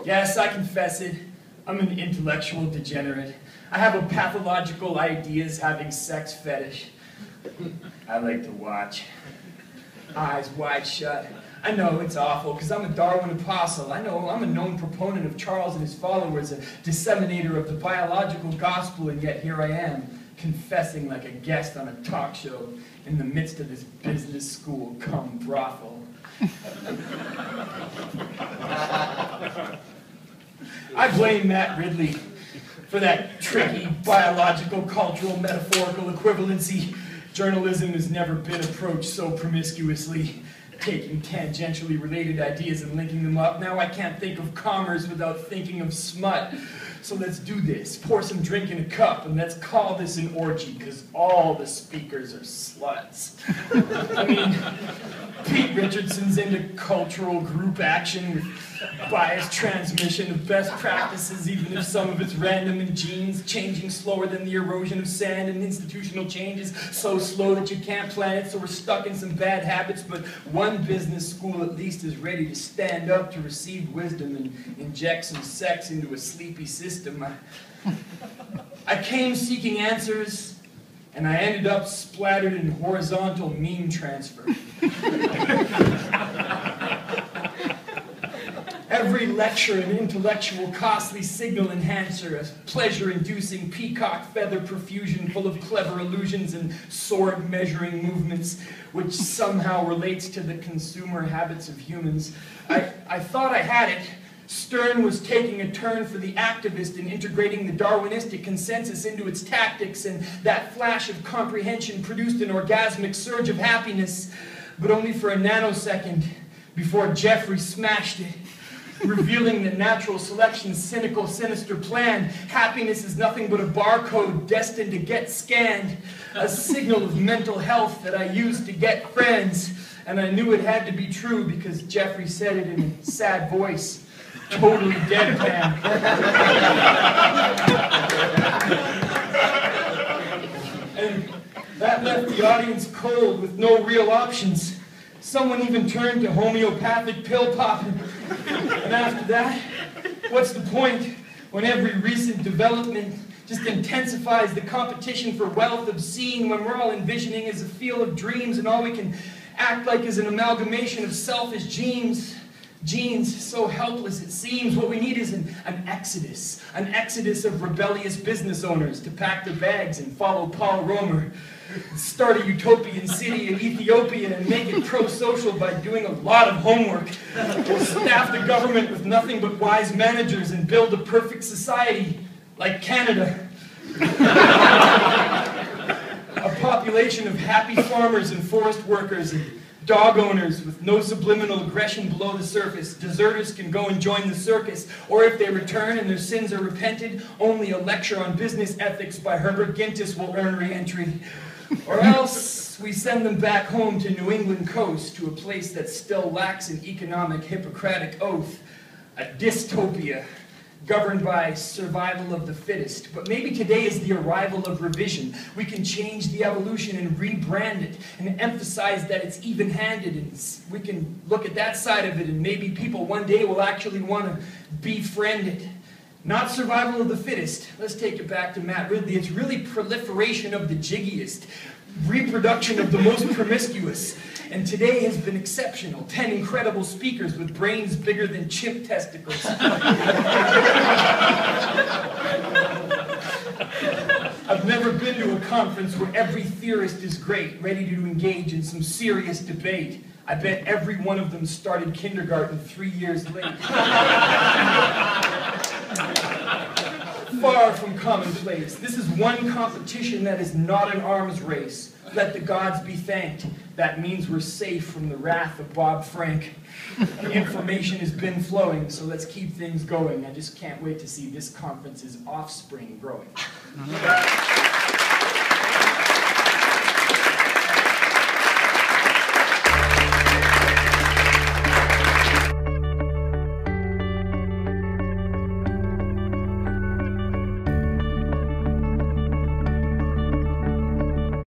Yes, I confess it. I'm an intellectual degenerate. I have a pathological ideas having sex fetish. I like to watch. Eyes wide shut. I know it's awful, because I'm a Darwin apostle. I know I'm a known proponent of Charles and his followers, a disseminator of the biological gospel, and yet here I am, confessing like a guest on a talk show in the midst of this business school cum brothel. I blame Matt Ridley for that tricky biological, cultural, metaphorical equivalency. Journalism has never been approached so promiscuously, taking tangentially related ideas and linking them up. Now I can't think of commerce without thinking of smut. So let's do this. Pour some drink in a cup and let's call this an orgy, because all the speakers are sluts. I mean, Pete Richardson's into cultural group action with biased transmission of best practices, even if some of it's random in genes, changing slower than the erosion of sand, and institutional changes so slow that you can't plan it, so we're stuck in some bad habits. But one business school at least is ready to stand up to receive wisdom and inject some sex into a sleepy system. I came seeking answers, and I ended up splattered in horizontal meme transfer. Every lecture an intellectual costly signal enhancer, a pleasure-inducing peacock feather profusion full of clever illusions and sword measuring movements, which somehow relates to the consumer habits of humans. I thought I had it. Stern was taking a turn for the activist in integrating the Darwinistic consensus into its tactics, and that flash of comprehension produced an orgasmic surge of happiness, but only for a nanosecond before Jeffrey smashed it, revealing the natural selection's cynical, sinister plan. Happiness is nothing but a barcode destined to get scanned, a signal of mental health that I used to get friends. And I knew it had to be true because Jeffrey said it in a sad voice, totally deadpan. And that left the audience cold with no real options. Someone even turned to homeopathic pill popping. And after that, what's the point when every recent development just intensifies the competition for wealth obscene, when we're all envisioning as a field of dreams and all we can act like is an amalgamation of selfish genes, so helpless it seems. What we need is an exodus of rebellious business owners to pack their bags and follow Paul Romer. Start a utopian city in Ethiopia and make it pro-social by doing a lot of homework. We'll staff the government with nothing but wise managers and build a perfect society like Canada. A population of happy farmers and forest workers and dog owners with no subliminal aggression below the surface. Deserters can go and join the circus, or if they return and their sins are repented, only a lecture on business ethics by Herbert Gintis will earn re-entry. Or else we send them back home to New England coast, to a place that still lacks an economic Hippocratic oath, a dystopia governed by survival of the fittest. But maybe today is the arrival of revision. We can change the evolution and rebrand it and emphasize that it's even-handed, and we can look at that side of it, and maybe people one day will actually want to befriend it. Not survival of the fittest. Let's take it back to Matt Ridley. It's really proliferation of the jiggiest, reproduction of the most promiscuous. And today has been exceptional. 10 incredible speakers with brains bigger than chimp testicles. I've never been to a conference where every theorist is great, ready to engage in some serious debate. I bet every one of them started kindergarten 3 years late. Far from commonplace. This is one competition that is not an arms race. Let the gods be thanked. That means we're safe from the wrath of Bob Frank. The information has been flowing, so let's keep things going. I just can't wait to see this conference's offspring growing.